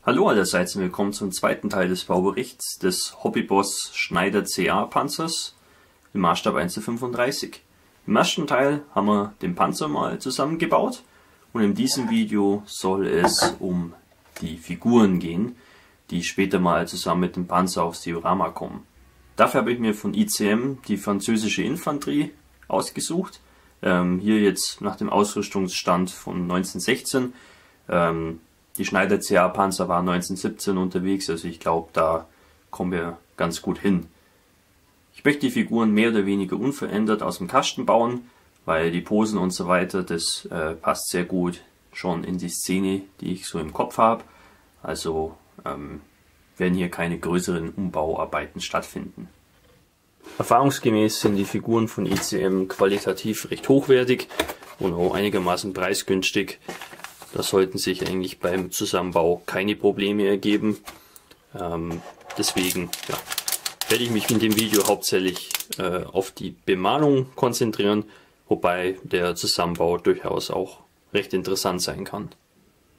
Hallo allerseits und willkommen zum zweiten Teil des Bauberichts des Hobbyboss Schneider CA Panzers im Maßstab 1:35. Im ersten Teil haben wir den Panzer mal zusammengebaut und in diesem Video soll es um die Figuren gehen, die später mal zusammen mit dem Panzer aufs Diorama kommen. Dafür habe ich mir von ICM die französische Infanterie ausgesucht. Hier jetzt nach dem Ausrüstungsstand von 1916. Die Schneider CA Panzer waren 1917 unterwegs, also ich glaube, da kommen wir ganz gut hin. Ich möchte die Figuren mehr oder weniger unverändert aus dem Kasten bauen, weil die Posen und so weiter, das passt sehr gut schon in die Szene, die ich so im Kopf habe. Also werden hier keine größeren Umbauarbeiten stattfinden. Erfahrungsgemäß sind die Figuren von ICM qualitativ recht hochwertig und auch einigermaßen preisgünstig. Da sollten sich eigentlich beim Zusammenbau keine Probleme ergeben. Deswegen werde ich mich in dem Video hauptsächlich auf die Bemalung konzentrieren, wobei der Zusammenbau durchaus auch recht interessant sein kann.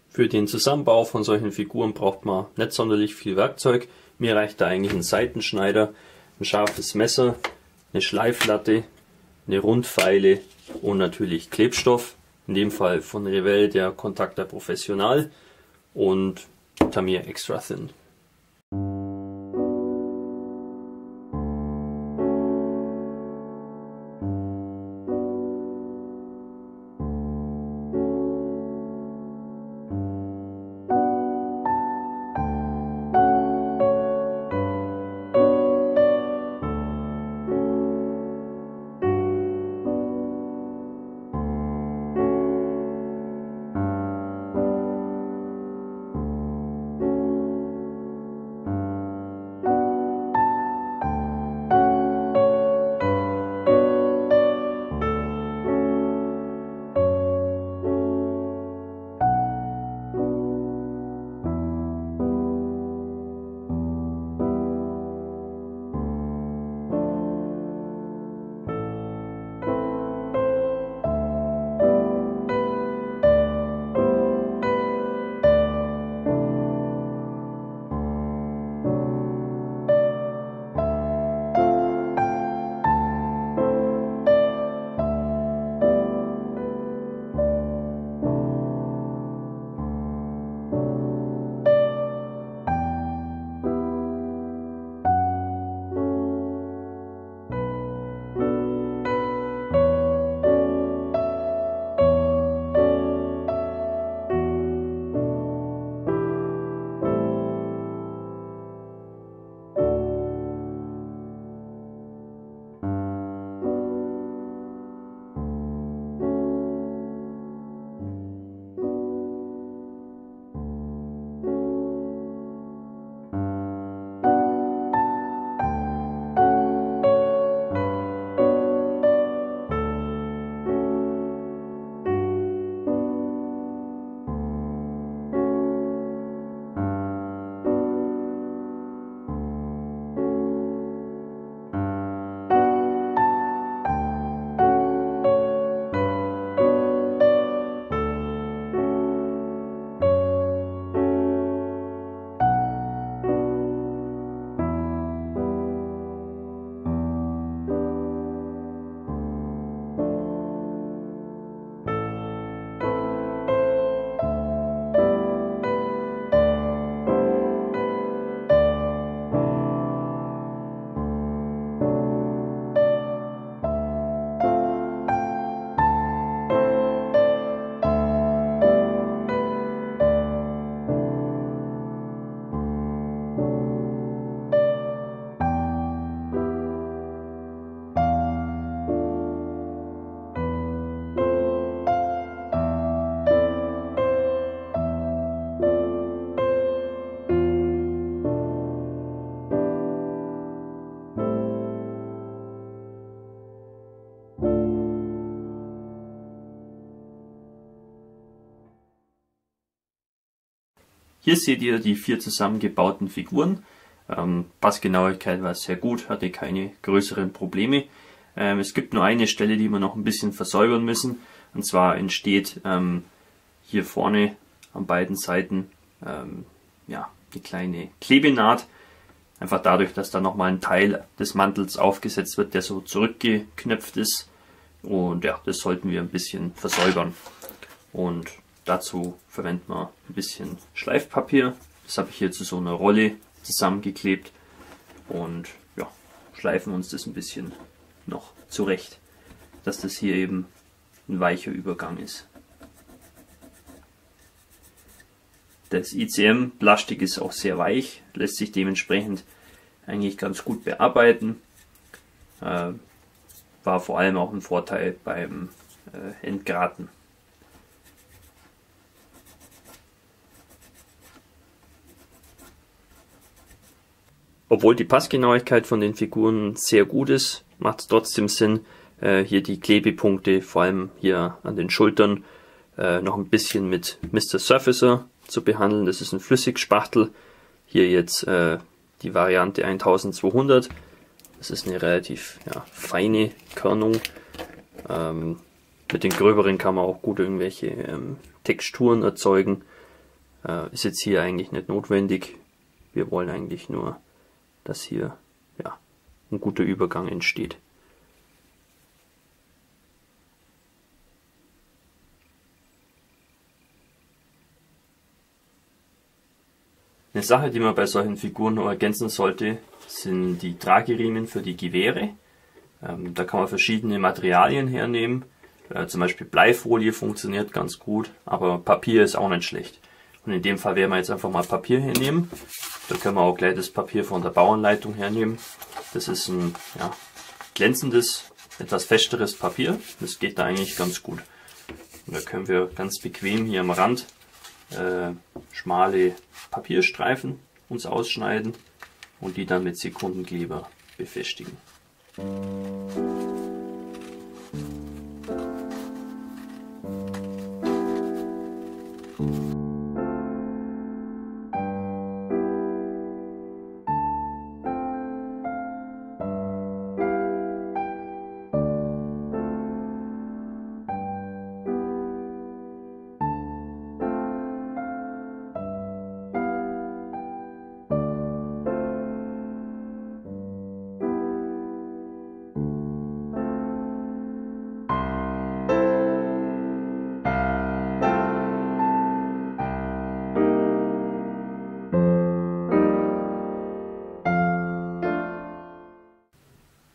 Für den Zusammenbau von solchen Figuren braucht man nicht sonderlich viel Werkzeug. Mir reicht da eigentlich ein Seitenschneider, ein scharfes Messer, eine Schleiflatte, eine Rundfeile und natürlich Klebstoff. In dem Fall von Revell der Contacta Professional und Tamiya Extra Thin. Hier seht ihr die 4 zusammengebauten Figuren. Passgenauigkeit war sehr gut, hatte keine größeren Probleme. Es gibt nur eine Stelle, die wir noch ein bisschen versäubern müssen. Und zwar entsteht hier vorne an beiden Seiten ja, die kleine Klebenaht. Einfach dadurch, dass da nochmal ein Teil des Mantels aufgesetzt wird, der so zurückgeknöpft ist. Und ja, das sollten wir ein bisschen versäubern. Und dazu verwenden wir ein bisschen Schleifpapier. Das habe ich hier zu so einer Rolle zusammengeklebt. Und ja, schleifen uns das ein bisschen noch zurecht, dass das hier eben ein weicher Übergang ist. Das ICM-Plastik ist auch sehr weich, lässt sich dementsprechend eigentlich ganz gut bearbeiten. War vor allem auch ein Vorteil beim Entgraten. Obwohl die Passgenauigkeit von den Figuren sehr gut ist, macht es trotzdem Sinn, hier die Klebepunkte, vor allem hier an den Schultern, noch ein bisschen mit Mr. Surfacer zu behandeln. Das ist ein Flüssigspachtel. Hier jetzt die Variante 1200. Das ist eine relativ feine Körnung. Mit den gröberen kann man auch gut irgendwelche Texturen erzeugen. Ist jetzt hier eigentlich nicht notwendig. Wir wollen eigentlich nur, dass hier ein guter Übergang entsteht. Eine Sache, die man bei solchen Figuren noch ergänzen sollte, sind die Trageriemen für die Gewehre. Da kann man verschiedene Materialien hernehmen. Zum Beispiel Bleifolie funktioniert ganz gut, aber Papier ist auch nicht schlecht. Und in dem Fall werden wir jetzt einfach mal Papier hernehmen. Da können wir auch gleich das Papier von der Bauanleitung hernehmen. Das ist ein glänzendes, etwas festeres Papier. Das geht da eigentlich ganz gut. Und da können wir ganz bequem hier am Rand schmale Papierstreifen uns ausschneiden und die dann mit Sekundenkleber befestigen.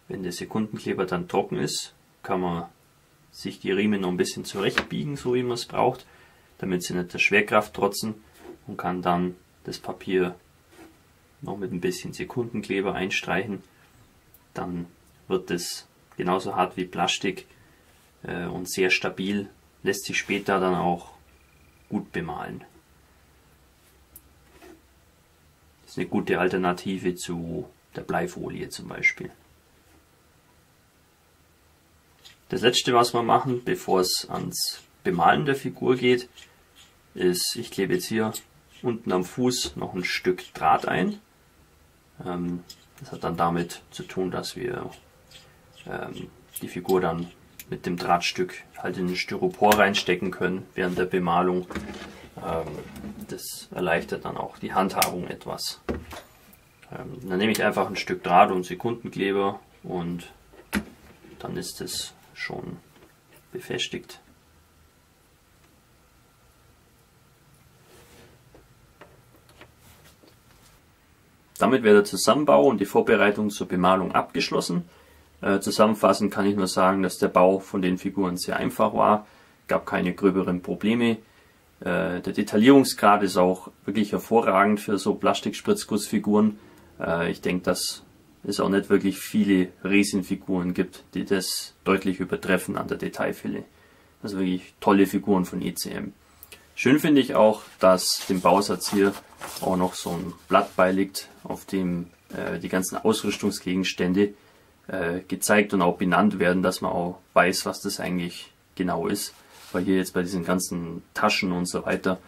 Wenn der Sekundenkleber dann trocken ist, kann man sich die Riemen noch ein bisschen zurechtbiegen, so wie man es braucht, damit sie nicht der Schwerkraft trotzen, und kann dann das Papier noch mit ein bisschen Sekundenkleber einstreichen. Dann wird es genauso hart wie Plastik und sehr stabil, lässt sich später dann auch gut bemalen. Das ist eine gute Alternative zu der Bleifolie zum Beispiel. Das letzte, was wir machen, bevor es ans Bemalen der Figur geht, ist, ich klebe jetzt hier unten am Fuß noch ein Stück Draht ein. Das hat dann damit zu tun, dass wir die Figur dann mit dem Drahtstück halt in den Styropor reinstecken können während der Bemalung. Das erleichtert dann auch die Handhabung etwas. Dann nehme ich einfach ein Stück Draht und Sekundenkleber und dann ist es schon befestigt. Damit wäre der Zusammenbau und die Vorbereitung zur Bemalung abgeschlossen. Zusammenfassend kann ich nur sagen, dass der Bau von den Figuren sehr einfach war, gab keine gröberen Probleme. Der Detaillierungsgrad ist auch wirklich hervorragend für so Plastikspritzgussfiguren. Ich denke, dass es auch nicht wirklich viele Riesenfiguren gibt, die das deutlich übertreffen an der Detailfülle. Also wirklich tolle Figuren von ICM. Schön finde ich auch, dass dem Bausatz hier auch noch so ein Blatt beiliegt, auf dem die ganzen Ausrüstungsgegenstände gezeigt und auch benannt werden, dass man auch weiß, was das eigentlich genau ist. Weil hier jetzt bei diesen ganzen Taschen und so weiter,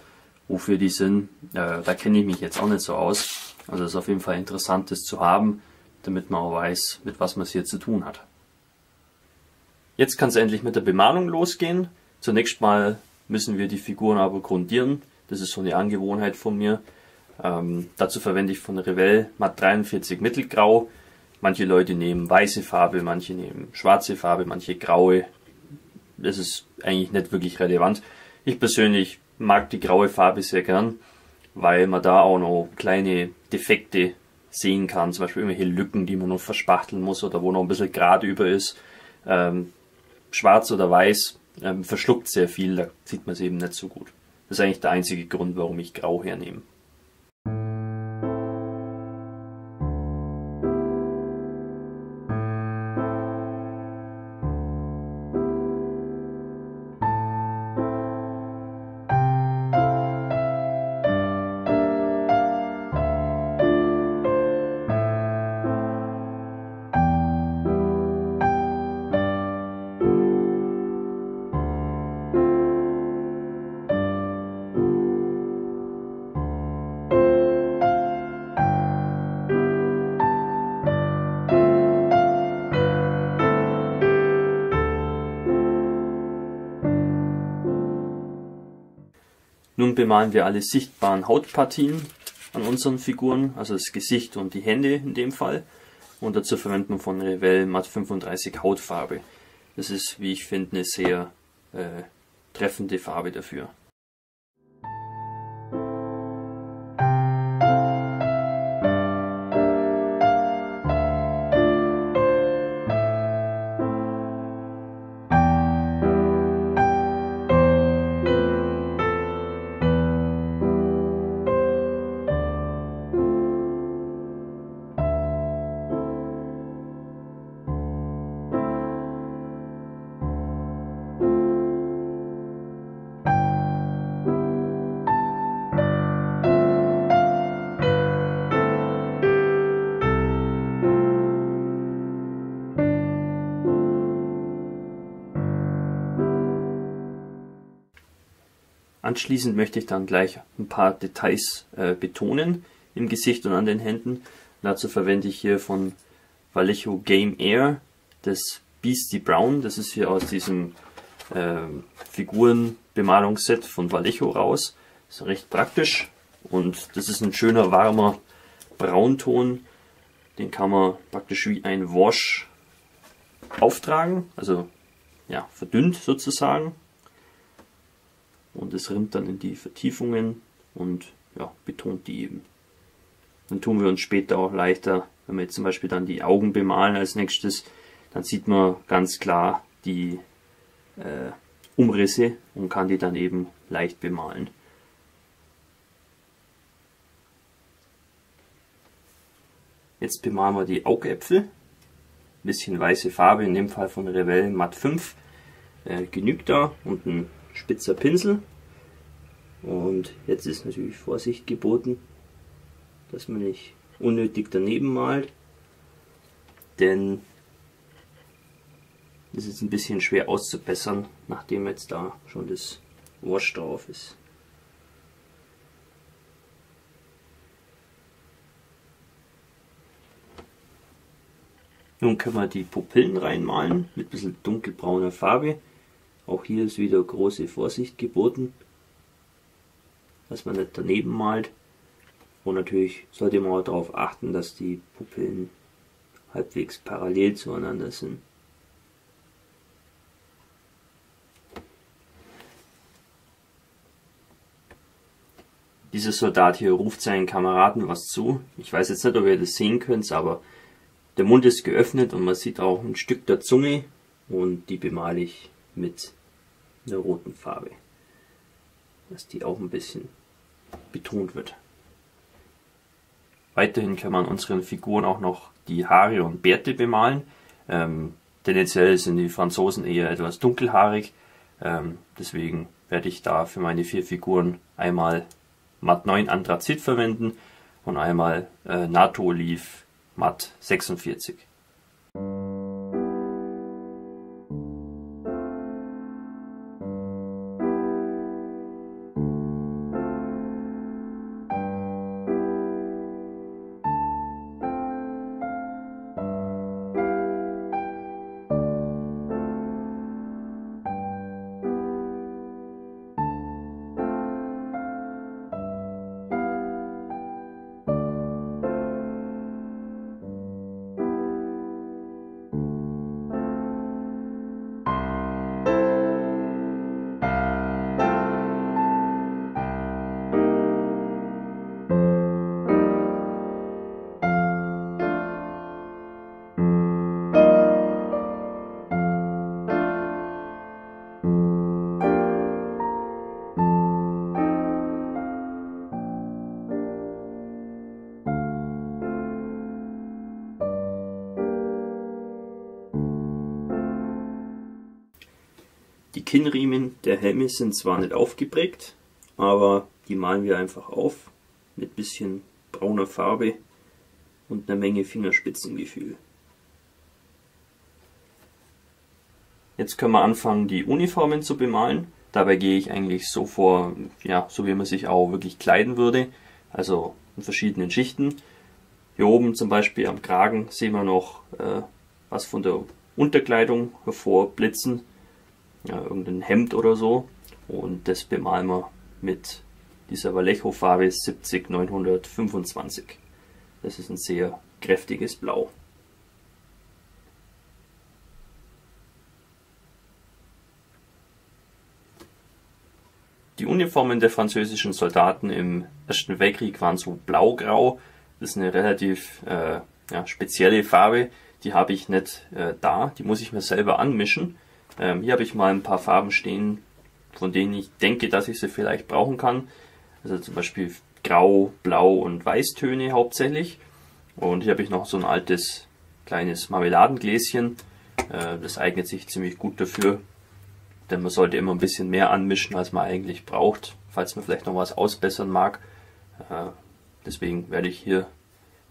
wofür die sind, da kenne ich mich jetzt auch nicht so aus. Also es ist auf jeden Fall interessant, das zu haben, damit man auch weiß, mit was man es hier zu tun hat. Jetzt kann es endlich mit der Bemalung losgehen. Zunächst mal müssen wir die Figuren aber grundieren. Das ist so eine Angewohnheit von mir. Dazu verwende ich von Revell Matt 43 Mittelgrau. Manche Leute nehmen weiße Farbe, manche nehmen schwarze Farbe, manche graue. Das ist eigentlich nicht wirklich relevant. Ich persönlich mag die graue Farbe sehr gern, weil man da auch noch kleine Defekte sehen kann, zum Beispiel irgendwelche Lücken, die man noch verspachteln muss oder wo noch ein bisschen Grat über ist. Schwarz oder weiß verschluckt sehr viel, da sieht man es eben nicht so gut. Das ist eigentlich der einzige Grund, warum ich Grau hernehme. Nun bemalen wir alle sichtbaren Hautpartien an unseren Figuren, also das Gesicht und die Hände in dem Fall. Und dazu verwenden wir von Revell Matt 35 Hautfarbe. Das ist, wie ich finde, eine sehr treffende Farbe dafür. Anschließend möchte ich dann gleich ein paar Details betonen im Gesicht und an den Händen. Dazu verwende ich hier von Vallejo Game Air das Beastie Brown. Das ist hier aus diesem Figurenbemalungsset von Vallejo raus. Das ist recht praktisch und das ist ein schöner warmer Braunton. Den kann man praktisch wie ein Wash auftragen, also ja, verdünnt sozusagen. Und es rinnt dann in die Vertiefungen und ja, betont die eben. Dann tun wir uns später auch leichter, wenn wir jetzt zum Beispiel dann die Augen bemalen als nächstes, dann sieht man ganz klar die Umrisse und kann die dann eben leicht bemalen. Jetzt bemalen wir die Augäpfel. Ein bisschen weiße Farbe, in dem Fall von Revell Matt 5. Genügt da und ein spitzer Pinsel. Und jetzt ist natürlich Vorsicht geboten, dass man nicht unnötig daneben malt, denn das ist ein bisschen schwer auszubessern, nachdem jetzt da schon das Wash drauf ist. Nun können wir die Pupillen reinmalen mit ein bisschen dunkelbrauner Farbe. Auch hier ist wieder große Vorsicht geboten, dass man nicht daneben malt. Und natürlich sollte man auch darauf achten, dass die Pupillen halbwegs parallel zueinander sind. Dieser Soldat hier ruft seinen Kameraden was zu. Ich weiß jetzt nicht, ob ihr das sehen könnt, aber der Mund ist geöffnet und man sieht auch ein Stück der Zunge und die bemale ich mit einer roten Farbe, dass die auch ein bisschen betont wird. Weiterhin kann man unseren Figuren auch noch die Haare und Bärte bemalen. Tendenziell sind die Franzosen eher etwas dunkelhaarig, deswegen werde ich da für meine 4 Figuren einmal Matt 9 Anthrazit verwenden und einmal NATO Olive Matt 46. Kinnriemen der Helme sind zwar nicht aufgeprägt, aber die malen wir einfach auf mit ein bisschen brauner Farbe und einer Menge Fingerspitzengefühl. Jetzt können wir anfangen, die Uniformen zu bemalen. Dabei gehe ich eigentlich so vor, ja, so wie man sich auch wirklich kleiden würde, also in verschiedenen Schichten. Hier oben zum Beispiel am Kragen sehen wir noch was von der Unterkleidung hervorblitzen, ja, irgendein Hemd oder so, und das bemalen wir mit dieser Vallejo-Farbe 70925. Das ist ein sehr kräftiges Blau. Die Uniformen der französischen Soldaten im Ersten Weltkrieg waren so blau-grau. Das ist eine relativ spezielle Farbe. Die habe ich nicht da. Die muss ich mir selber anmischen. Hier habe ich mal ein paar Farben stehen, von denen ich denke, dass ich sie vielleicht brauchen kann. Also zum Beispiel Grau, Blau und Weißtöne hauptsächlich. Und hier habe ich noch so ein altes kleines Marmeladengläschen. Das eignet sich ziemlich gut dafür. Denn man sollte immer ein bisschen mehr anmischen, als man eigentlich braucht, falls man vielleicht noch was ausbessern mag. Deswegen werde ich hier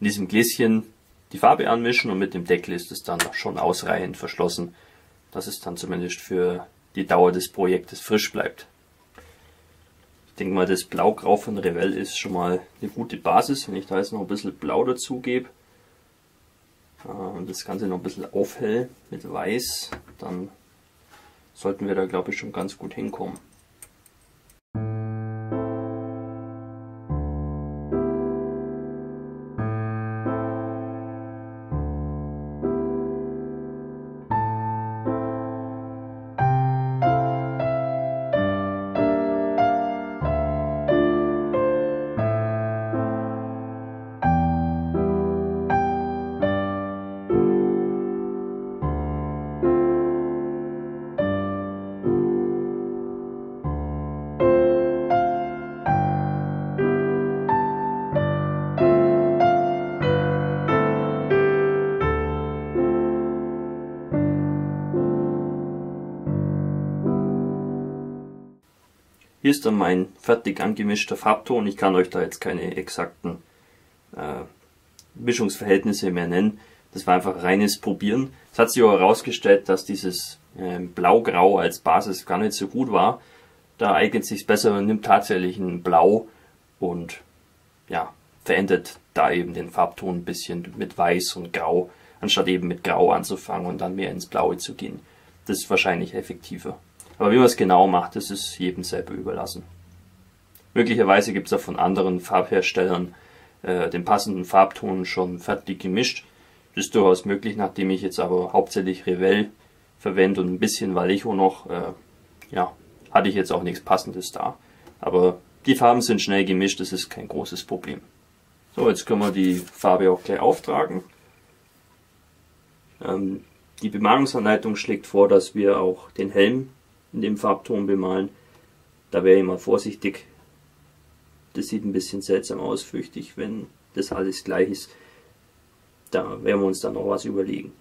in diesem Gläschen die Farbe anmischen und mit dem Deckel ist es dann schon ausreichend verschlossen, dass es dann zumindest für die Dauer des Projektes frisch bleibt. Ich denke mal, das Blau-Grau von Revell ist schon mal eine gute Basis. Wenn ich da jetzt noch ein bisschen Blau dazu gebe und das Ganze noch ein bisschen aufhell mit Weiß, dann sollten wir da, glaube ich, schon ganz gut hinkommen. Hier ist dann mein fertig angemischter Farbton. Ich kann euch da jetzt keine exakten Mischungsverhältnisse mehr nennen. Das war einfach reines Probieren. Es hat sich auch herausgestellt, dass dieses Blau-Grau als Basis gar nicht so gut war. Da eignet sich besser, man nimmt tatsächlich ein Blau und ja, verändert da eben den Farbton ein bisschen mit Weiß und Grau, anstatt eben mit Grau anzufangen und dann mehr ins Blaue zu gehen. Das ist wahrscheinlich effektiver. Aber wie man es genau macht, das ist jedem selber überlassen. Möglicherweise gibt es auch von anderen Farbherstellern den passenden Farbton schon fertig gemischt. Das ist durchaus möglich, nachdem ich jetzt aber hauptsächlich Revell verwende und ein bisschen Vallejo noch, hatte ich jetzt auch nichts Passendes da. Aber die Farben sind schnell gemischt, das ist kein großes Problem. So, jetzt können wir die Farbe auch gleich auftragen. Die Bemalungsanleitung schlägt vor, dass wir auch den Helm in dem Farbton bemalen. Da wäre ich mal vorsichtig. Das sieht ein bisschen seltsam aus, fürchte ich, wenn das alles gleich ist. Da werden wir uns dann noch was überlegen.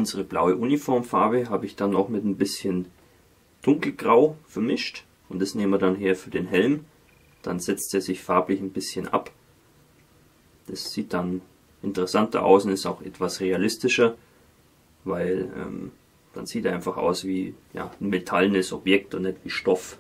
Unsere blaue Uniformfarbe habe ich dann noch mit ein bisschen dunkelgrau vermischt und das nehmen wir dann her für den Helm. Dann setzt er sich farblich ein bisschen ab. Das sieht dann interessanter aus und ist auch etwas realistischer, weil dann sieht er einfach aus wie ein metallenes Objekt und nicht wie Stoff.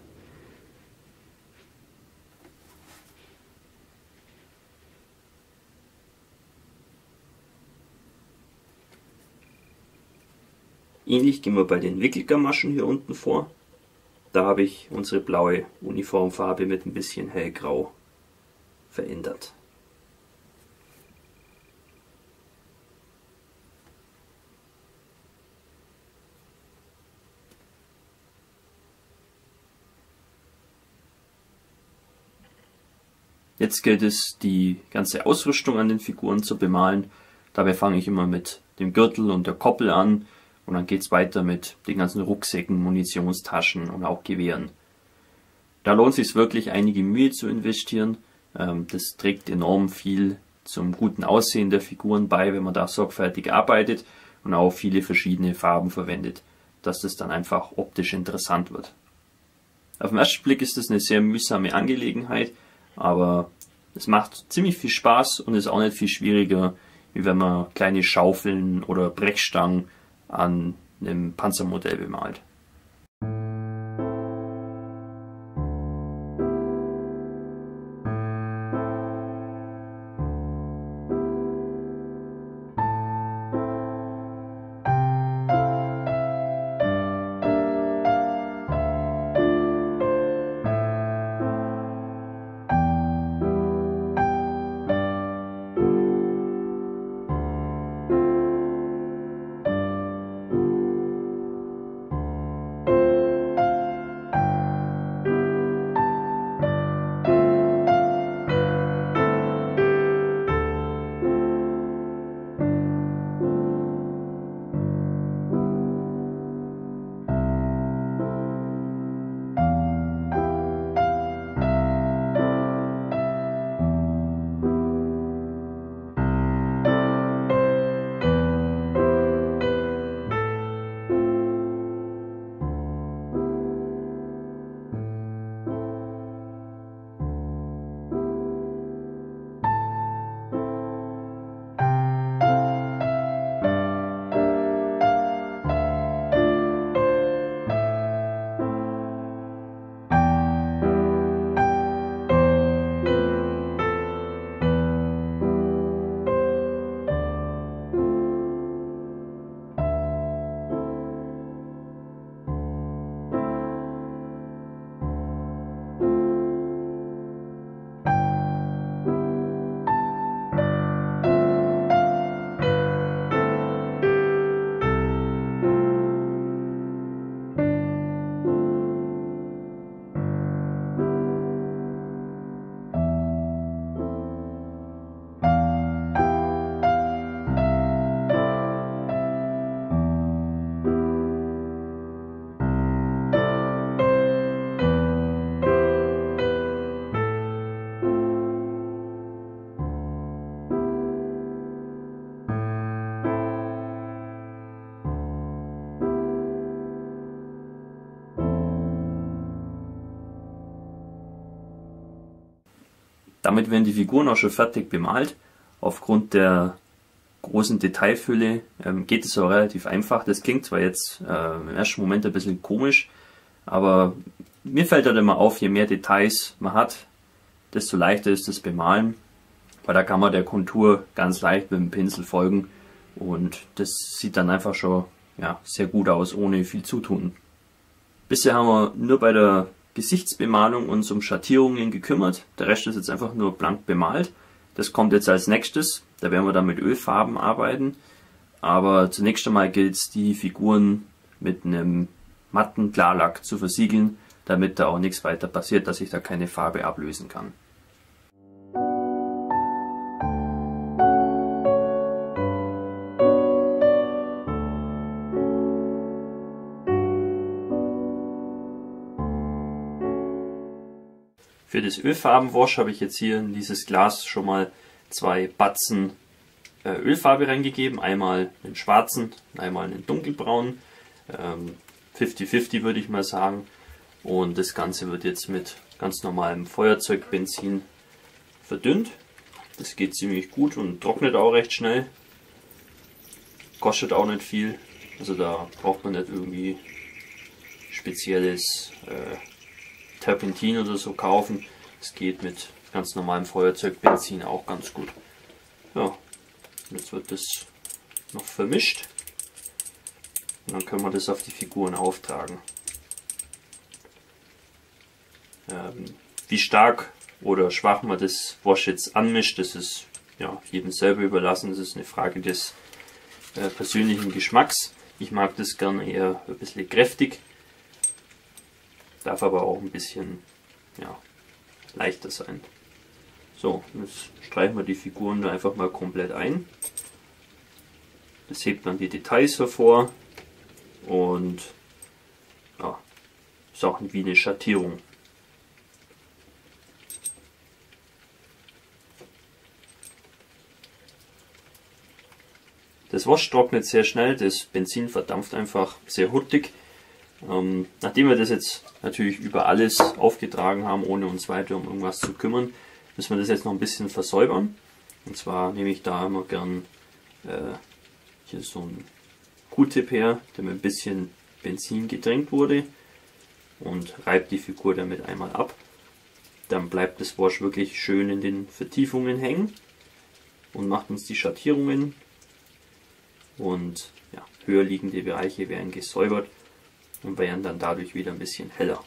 Ähnlich gehen wir bei den Wickelgamaschen hier unten vor. Da habe ich unsere blaue Uniformfarbe mit ein bisschen hellgrau verändert. Jetzt gilt es, die ganze Ausrüstung an den Figuren zu bemalen. Dabei fange ich immer mit dem Gürtel und der Koppel an und dann geht es weiter mit den ganzen Rucksäcken, Munitionstaschen und auch Gewehren. Da lohnt es sich wirklich, einige Mühe zu investieren. Das trägt enorm viel zum guten Aussehen der Figuren bei, wenn man da sorgfältig arbeitet und auch viele verschiedene Farben verwendet, dass das dann einfach optisch interessant wird. Auf den ersten Blick ist das eine sehr mühsame Angelegenheit, aber es macht ziemlich viel Spaß und ist auch nicht viel schwieriger, wie wenn man kleine Schaufeln oder Brechstangen an einem Panzermodell bemalt. Damit werden die Figuren auch schon fertig bemalt. Aufgrund der großen Detailfülle geht es auch relativ einfach. Das klingt zwar jetzt im ersten Moment ein bisschen komisch, aber mir fällt halt immer auf, je mehr Details man hat, desto leichter ist das Bemalen, weil da kann man der Kontur ganz leicht mit dem Pinsel folgen und das sieht dann einfach schon sehr gut aus, ohne viel Zutun. Bisher haben wir nur bei der Gesichtsbemalung uns um Schattierungen gekümmert, der Rest ist jetzt einfach nur blank bemalt. Das kommt jetzt als nächstes, da werden wir dann mit Ölfarben arbeiten, aber zunächst einmal gilt es, die Figuren mit einem matten Klarlack zu versiegeln, damit da auch nichts weiter passiert, dass ich da keine Farbe ablösen kann. Für das Ölfarbenwash habe ich jetzt hier in dieses Glas schon mal 2 Batzen Ölfarbe reingegeben, einmal einen schwarzen, einmal einen dunkelbraunen, 50-50 würde ich mal sagen. Und das Ganze wird jetzt mit ganz normalem Feuerzeugbenzin verdünnt. Das geht ziemlich gut und trocknet auch recht schnell. Kostet auch nicht viel, also da braucht man nicht irgendwie spezielles Terpentin oder so kaufen. Es geht mit ganz normalem Feuerzeugbenzin auch ganz gut. Ja, jetzt wird das noch vermischt und dann können wir das auf die Figuren auftragen. Wie stark oder schwach man das Wash jetzt anmischt, das ist ja jedem selber überlassen. Das ist eine Frage des persönlichen Geschmacks. Ich mag das gerne eher ein bisschen kräftig, darf aber auch ein bisschen leichter sein. So, jetzt streichen wir die Figuren da einfach mal komplett ein. Das hebt dann die Details hervor und ja, ist auch wie eine Schattierung. Das Wash trocknet sehr schnell, das Benzin verdampft einfach sehr hurtig. Nachdem wir das jetzt natürlich über alles aufgetragen haben, ohne uns weiter um irgendwas zu kümmern, müssen wir das jetzt noch ein bisschen versäubern. Und zwar nehme ich da immer gern hier so einen Q-Tip her, der mit ein bisschen Benzin getränkt wurde, und reibe die Figur damit einmal ab. Dann bleibt das Wash wirklich schön in den Vertiefungen hängen und macht uns die Schattierungen. Und ja, höher liegende Bereiche werden gesäubert und werden dann dadurch wieder ein bisschen heller.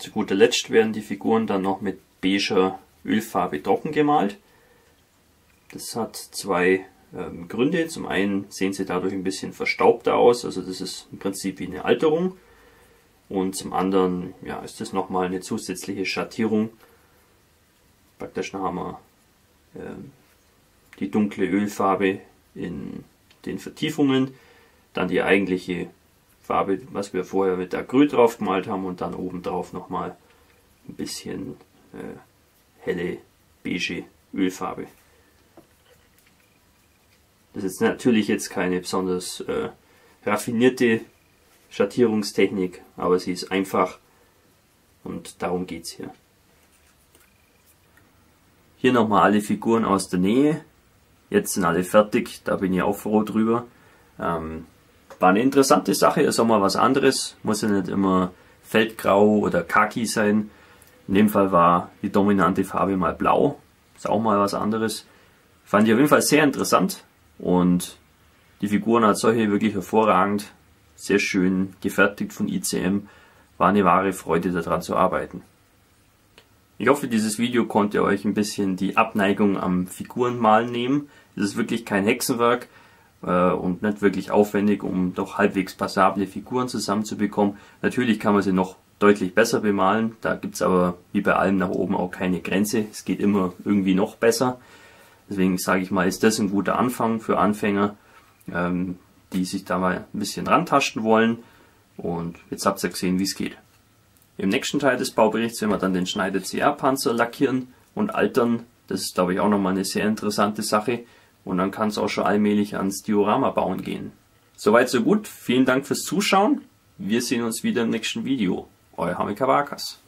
Zu guter Letzt werden die Figuren dann noch mit beiger Ölfarbe trocken gemalt. Das hat zwei Gründe. Zum einen sehen sie dadurch ein bisschen verstaubter aus, also das ist im Prinzip wie eine Alterung. Und zum anderen ist das nochmal eine zusätzliche Schattierung. Praktisch haben wir die dunkle Ölfarbe in den Vertiefungen, dann die eigentliche Farbe, was wir vorher mit Acryl drauf gemalt haben, und dann oben drauf nochmal ein bisschen helle beige Ölfarbe. Das ist natürlich jetzt keine besonders raffinierte Schattierungstechnik, aber sie ist einfach und darum geht es hier. Hier nochmal alle Figuren aus der Nähe. Jetzt sind alle fertig, da bin ich auch froh drüber. War eine interessante Sache, ist auch mal was anderes, muss ja nicht immer Feldgrau oder Khaki sein. In dem Fall war die dominante Farbe mal blau, ist auch mal was anderes. Fand ich auf jeden Fall sehr interessant und die Figuren als solche wirklich hervorragend, sehr schön gefertigt von ICM, war eine wahre Freude daran zu arbeiten. Ich hoffe, dieses Video konnte euch ein bisschen die Abneigung am Figurenmalen nehmen. Es ist wirklich kein Hexenwerk und nicht wirklich aufwendig, um doch halbwegs passable Figuren zusammenzubekommen. Natürlich kann man sie noch deutlich besser bemalen, da gibt es aber wie bei allem nach oben auch keine Grenze. Es geht immer irgendwie noch besser. Deswegen sage ich mal, ist das ein guter Anfang für Anfänger, die sich da mal ein bisschen rantasten wollen. Und jetzt habt ihr gesehen, wie es geht. Im nächsten Teil des Bauberichts werden wir dann den Schneider CA-Panzer lackieren und altern. Das ist, glaube ich, auch nochmal eine sehr interessante Sache. Und dann kann es auch schon allmählich ans Diorama bauen gehen. Soweit so gut. Vielen Dank fürs Zuschauen. Wir sehen uns wieder im nächsten Video. Euer Hami Kavakas.